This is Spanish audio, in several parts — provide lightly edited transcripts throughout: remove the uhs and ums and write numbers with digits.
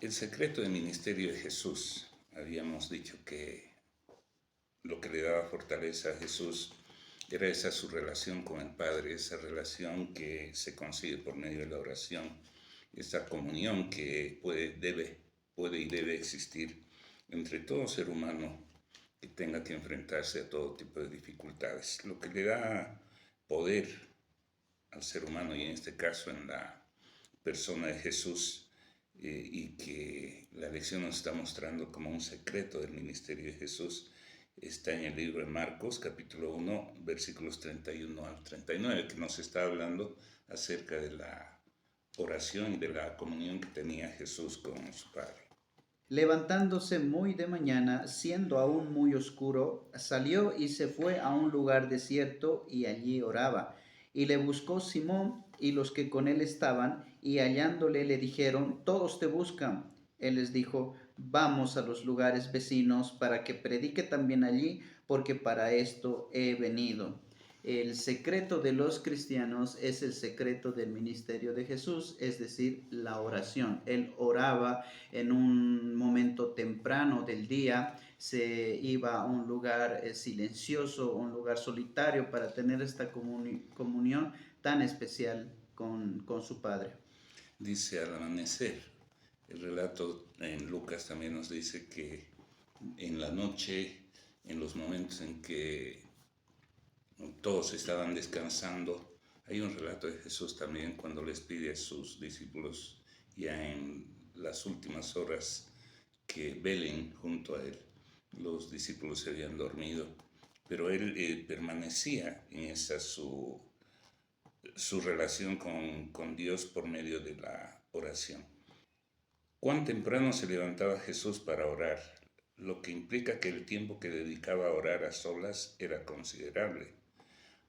El secreto del ministerio de Jesús. Habíamos dicho que lo que le daba fortaleza a Jesús era esa su relación con el Padre, esa relación que se consigue por medio de la oración, esa comunión que puede y debe existir entre todo ser humano que tenga que enfrentarse a todo tipo de dificultades. Lo que le da poder al ser humano, y en este caso en la persona de Jesús, y que la lección nos está mostrando como un secreto del ministerio de Jesús, está en el libro de Marcos, capítulo 1, versículos 31 al 39, que nos está hablando acerca de la oración y de la comunión que tenía Jesús con su Padre. Levantándose muy de mañana, siendo aún muy oscuro, salió y se fue a un lugar desierto y allí oraba. Y le buscó Simón y los que con él estaban, y hallándole le dijeron, todos te buscan. Él les dijo, vamos a los lugares vecinos para que predique también allí, porque para esto he venido. El secreto de los cristianos es el secreto del ministerio de Jesús, es decir, la oración. Él oraba en un momento temprano del día, se iba a un lugar silencioso, un lugar solitario para tener esta comunión tan especial con su Padre. Dice al amanecer. El relato en Lucas también nos dice que en la noche, en los momentos en que todos estaban descansando, hay un relato de Jesús también cuando les pide a sus discípulos ya en las últimas horas que velen junto a él. Los discípulos se habían dormido, pero él permanecía en esa su relación con Dios por medio de la oración. Cuán temprano se levantaba Jesús para orar, lo que implica que el tiempo que dedicaba a orar a solas era considerable.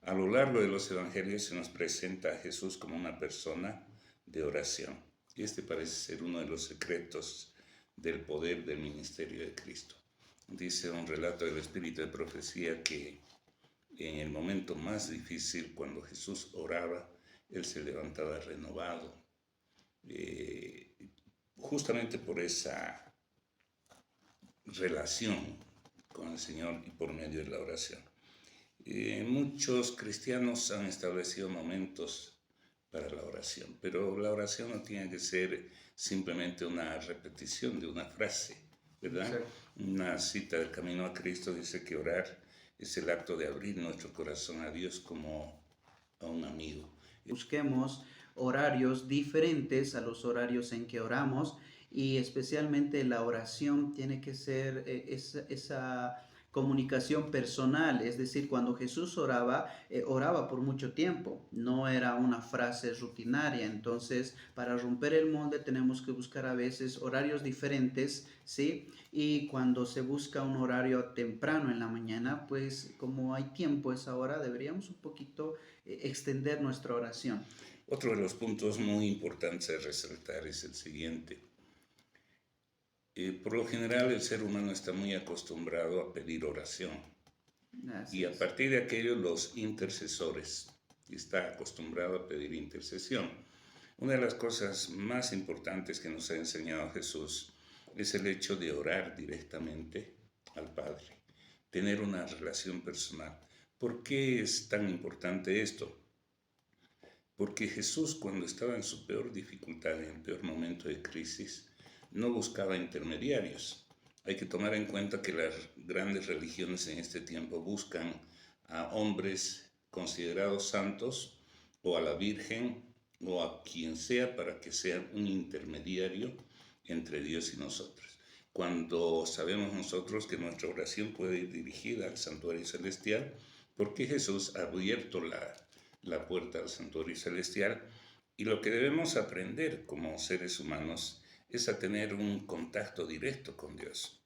A lo largo de los evangelios se nos presenta a Jesús como una persona de oración, y este parece ser uno de los secretos del poder del ministerio de Cristo. Dice un relato del Espíritu de Profecía que en el momento más difícil, cuando Jesús oraba, él se levantaba renovado, justamente por esa relación con el Señor y por medio de la oración. Muchos cristianos han establecido momentos para la oración, pero la oración no tiene que ser simplemente una repetición de una frase, ¿verdad? Exacto. Una cita del Camino a Cristo dice que orar es el acto de abrir nuestro corazón a Dios como a un amigo. Busquemos horarios diferentes a los horarios en que oramos, y especialmente la oración tiene que ser esa comunicación personal, es decir, cuando Jesús oraba, oraba por mucho tiempo, no era una frase rutinaria. Entonces, para romper el molde tenemos que buscar a veces horarios diferentes, ¿sí? Y cuando se busca un horario temprano en la mañana, pues como hay tiempo a esa hora, deberíamos un poquito extender nuestra oración. Otro de los puntos muy importantes a resaltar es el siguiente. Por lo general el ser humano está muy acostumbrado a pedir oración. Así Y a es. partir de aquello los intercesores. Está acostumbrado a pedir intercesión. Una de las cosas más importantes que nos ha enseñado Jesús es el hecho de orar directamente al Padre, tener una relación personal. ¿Por qué es tan importante esto? Porque Jesús, cuando estaba en su peor dificultad, en el peor momento de crisis, no buscaba intermediarios. Hay que tomar en cuenta que las grandes religiones en este tiempo buscan a hombres considerados santos o a la Virgen o a quien sea para que sea un intermediario entre Dios y nosotros. Cuando sabemos nosotros que nuestra oración puede ir dirigida al santuario celestial, porque Jesús ha abierto la puerta al santuario celestial, y lo que debemos aprender como seres humanos es a tener un contacto directo con Dios.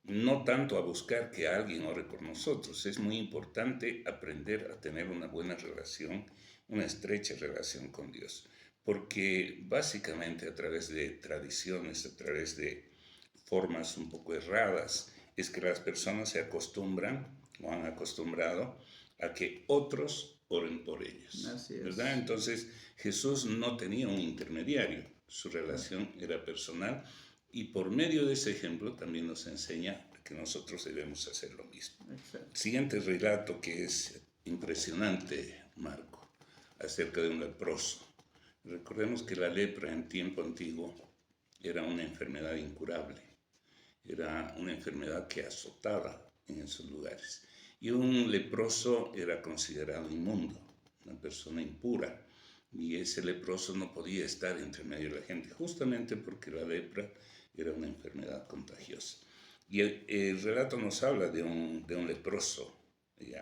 No tanto a buscar que alguien ore por nosotros. Es muy importante aprender a tener una buena relación, una estrecha relación con Dios, porque básicamente a través de tradiciones, a través de formas un poco erradas, es que las personas se acostumbran o han acostumbrado a que otros oren por ellos, Así ¿verdad? es. Entonces Jesús no tenía un intermediario, su Claro. relación era personal, Y por medio de ese ejemplo también nos enseña que nosotros debemos hacer lo mismo. Exacto. Siguiente relato que es impresionante, Marco, acerca de un leproso. Recordemos que la lepra en tiempo antiguo era una enfermedad incurable, era una enfermedad que azotaba en esos lugares. Y un leproso era considerado inmundo, una persona impura, y ese leproso no podía estar entre medio de la gente, justamente porque la lepra era una enfermedad contagiosa. Y el relato nos habla de un leproso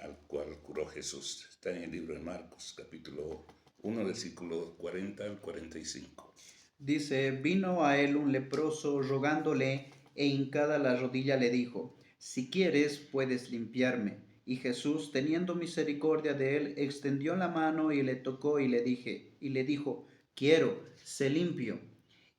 al cual curó Jesús. Está en el libro de Marcos, capítulo 1, versículo 40 al 45. Dice, vino a él un leproso rogándole e hincada la rodilla le dijo, si quieres puedes limpiarme. Y Jesús, teniendo misericordia de él, extendió la mano y le tocó y le dijo, quiero, sé limpio.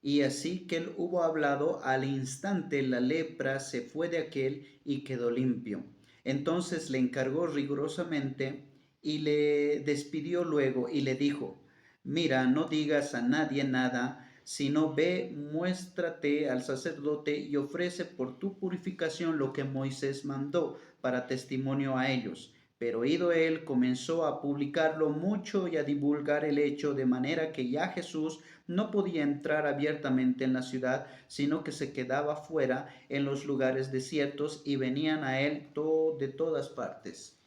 Y así que él hubo hablado, al instante la lepra se fue de aquél y quedó limpio. Entonces le encargó rigurosamente y le despidió luego y le dijo, mira, no digas a nadie nada, sino ve, muéstrate al sacerdote y ofrece por tu purificación lo que Moisés mandó para testimonio a ellos. Pero ido él, comenzó a publicarlo mucho y a divulgar el hecho, de manera que ya Jesús no podía entrar abiertamente en la ciudad, sino que se quedaba fuera en los lugares desiertos y venían a él de todas partes.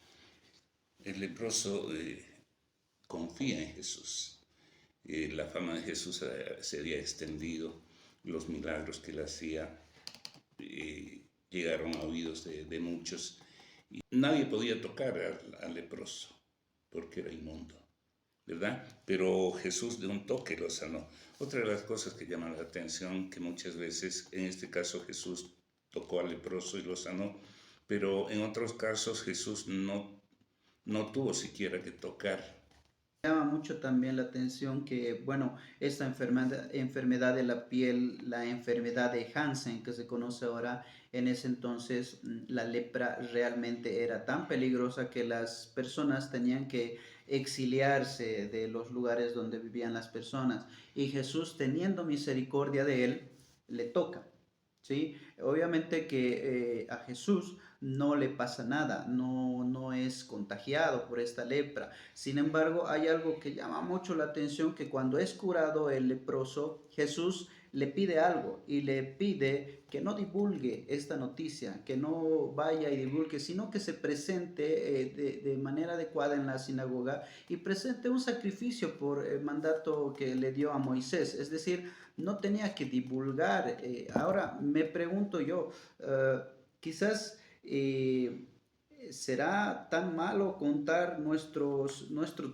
El leproso confía en Jesús. La fama de Jesús se había extendido, los milagros que él hacía llegaron a oídos de muchos. Y nadie podía tocar al leproso porque era inmundo, ¿verdad? Pero Jesús de un toque lo sanó. Otra de las cosas que llaman la atención, que muchas veces, en este caso Jesús tocó al leproso y lo sanó, pero en otros casos Jesús no tuvo siquiera que tocar. Llama mucho también la atención que, bueno, esta enfermedad de la piel, la enfermedad de Hansen, que se conoce ahora, en ese entonces la lepra realmente era tan peligrosa que las personas tenían que exiliarse de los lugares donde vivían las personas. Y Jesús, teniendo misericordia de él, le toca. ¿Sí? Obviamente que a Jesús no le pasa nada, no es contagiado por esta lepra. Sin embargo, hay algo que llama mucho la atención, que cuando es curado el leproso, Jesús le pide algo y le pide que no divulgue esta noticia, que no vaya y divulgue, sino que se presente de manera adecuada en la sinagoga y presente un sacrificio por el mandato que le dio a Moisés. Es decir, no tenía que divulgar. Ahora me pregunto yo, quizás ¿será tan malo contar nuestro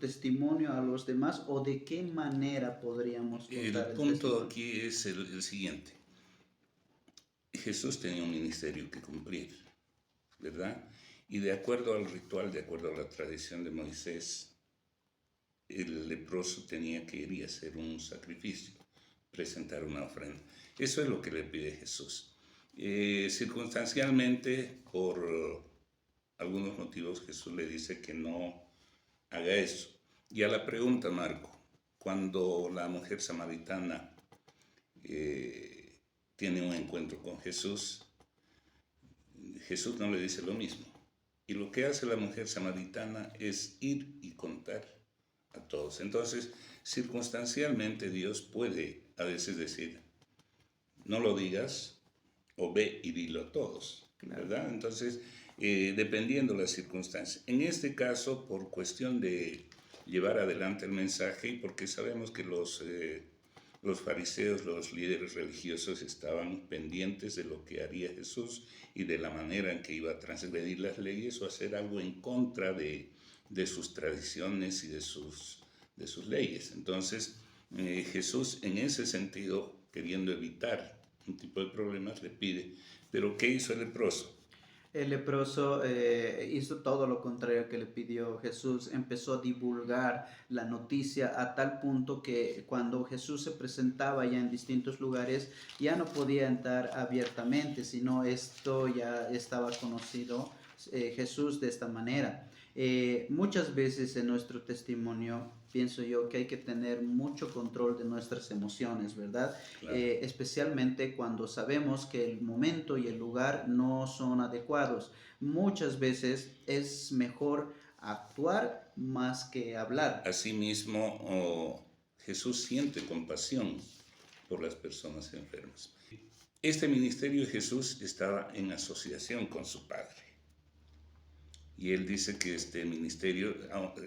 testimonio a los demás, o de qué manera podríamos El contar el punto testimonio? aquí es el siguiente. Jesús tenía un ministerio que cumplir, ¿verdad? Y de acuerdo al ritual, de acuerdo a la tradición de Moisés, el leproso tenía que ir y hacer un sacrificio, presentar una ofrenda. Eso es lo que le pide Jesús. Circunstancialmente, por algunos motivos, Jesús le dice que no haga eso. Y a la pregunta, Marco, cuando la mujer samaritana tiene un encuentro con Jesús, Jesús no le dice lo mismo. Y lo que hace la mujer samaritana es ir y contar a todos. Entonces, circunstancialmente Dios puede a veces decir, no lo digas, o ve y dilo a todos, Claro. ¿verdad? Entonces, dependiendo de las circunstancias. En este caso, por cuestión de llevar adelante el mensaje y porque sabemos que los fariseos, los líderes religiosos estaban pendientes de lo que haría Jesús y de la manera en que iba a transgredir las leyes o hacer algo en contra de sus tradiciones y de sus leyes. Entonces, Jesús en ese sentido, queriendo evitar un tipo de problemas, le pide. Pero ¿qué hizo el leproso? El leproso hizo todo lo contrario que le pidió Jesús. Empezó a divulgar la noticia a tal punto que cuando Jesús se presentaba ya en distintos lugares, ya no podía entrar abiertamente, sino esto ya estaba conocido Jesús de esta manera. Muchas veces en nuestro testimonio pienso yo que hay que tener mucho control de nuestras emociones, ¿verdad? Claro. Especialmente cuando sabemos que el momento y el lugar no son adecuados. Muchas veces es mejor actuar más que hablar. Asimismo, Jesús siente compasión por las personas enfermas. Este ministerio de Jesús estaba en asociación con su Padre. Y él dice que este ministerio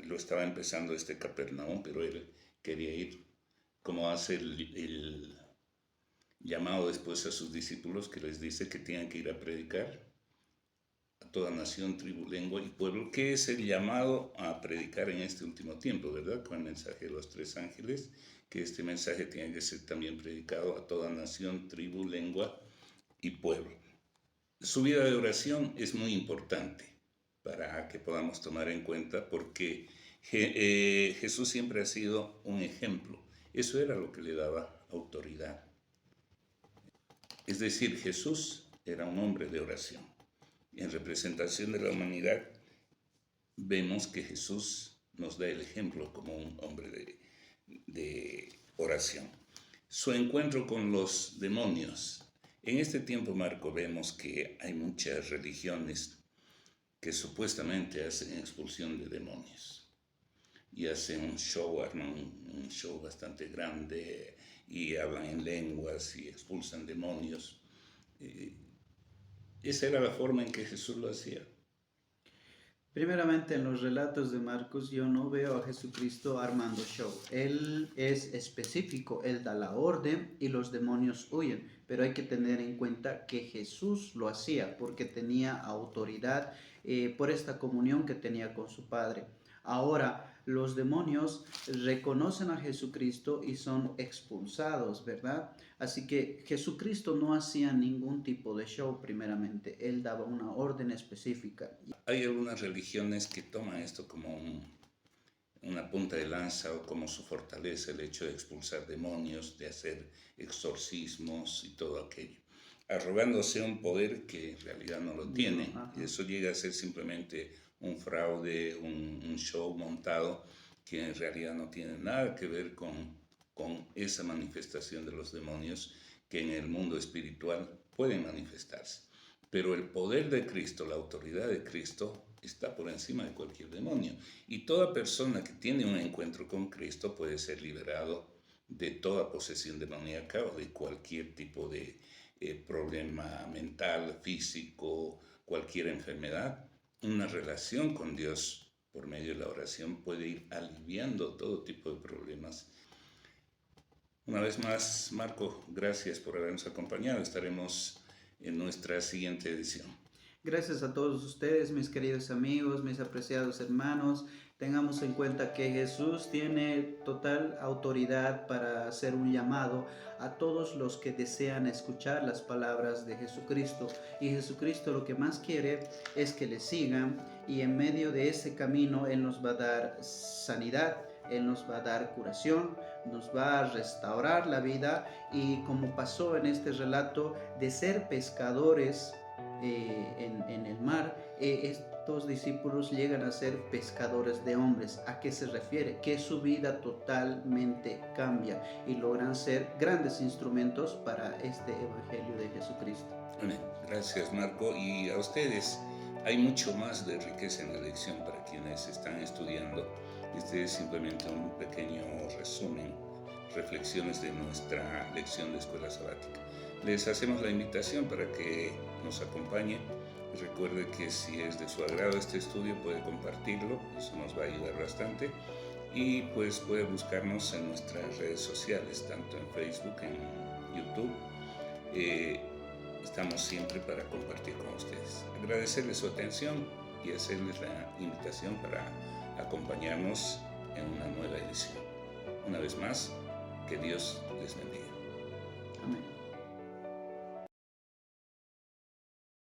lo estaba empezando Capernaum, pero él quería ir, como hace el llamado después a sus discípulos, que les dice que tienen que ir a predicar a toda nación, tribu, lengua y pueblo. ¿Qué es el llamado a predicar en este último tiempo, verdad? Con el mensaje de los 3 ángeles, que este mensaje tiene que ser también predicado a toda nación, tribu, lengua y pueblo. Su vida de oración es muy importante para que podamos tomar en cuenta, porque Jesús siempre ha sido un ejemplo. Eso era lo que le daba autoridad. Es decir, Jesús era un hombre de oración. En representación de la humanidad, vemos que Jesús nos da el ejemplo como un hombre de oración. Su encuentro con los demonios. En este tiempo, Marco, vemos que hay muchas religiones que supuestamente hacen expulsión de demonios y hacen un show, arman un show bastante grande y hablan en lenguas y expulsan demonios. Esa era la forma en que Jesús lo hacía. Primeramente, en los relatos de Marcos yo no veo a Jesucristo armando show. Él es específico, él da la orden y los demonios huyen. Pero hay que tener en cuenta que Jesús lo hacía porque tenía autoridad por esta comunión que tenía con su Padre. Ahora, los demonios reconocen a Jesucristo y son expulsados, ¿verdad? Así que Jesucristo no hacía ningún tipo de show primeramente. Él daba una orden específica. Hay algunas religiones que toman esto como una punta de lanza o como su fortaleza, el hecho de expulsar demonios, de hacer exorcismos y todo aquello, arrogándose un poder que en realidad no lo tiene. Y eso llega a ser simplemente un fraude, un show montado que en realidad no tiene nada que ver con esa manifestación de los demonios que en el mundo espiritual pueden manifestarse. Pero el poder de Cristo, la autoridad de Cristo, está por encima de cualquier demonio. Y toda persona que tiene un encuentro con Cristo puede ser liberado de toda posesión demoníaca o de cualquier tipo de problema mental, físico, cualquier enfermedad. Una relación con Dios por medio de la oración puede ir aliviando todo tipo de problemas. Una vez más, Marco, gracias por habernos acompañado. Estaremos en nuestra siguiente edición. Gracias a todos ustedes, mis queridos amigos, mis apreciados hermanos. Tengamos en cuenta que Jesús tiene total autoridad para hacer un llamado a todos los que desean escuchar las palabras de Jesucristo. Y Jesucristo lo que más quiere es que le sigan, y en medio de ese camino Él nos va a dar sanidad, Él nos va a dar curación, nos va a restaurar la vida, y como pasó en este relato de ser pescadores en el mar, estos discípulos llegan a ser pescadores de hombres. ¿A qué se refiere? Que su vida totalmente cambia y logran ser grandes instrumentos para este evangelio de Jesucristo. Amén. Gracias, Marco. Y a ustedes, hay mucho más de riqueza en la lección para quienes están estudiando. Este es simplemente un pequeño resumen, reflexiones de nuestra lección de escuela sabática. Les hacemos la invitación para que nos acompañe. Recuerde que si es de su agrado este estudio, puede compartirlo, eso nos va a ayudar bastante. Y pues puede buscarnos en nuestras redes sociales, tanto en Facebook, en YouTube. Estamos siempre para compartir con ustedes. Agradecerles su atención y hacerles la invitación para acompañarnos en una nueva edición. Una vez más, que Dios les bendiga. Amén.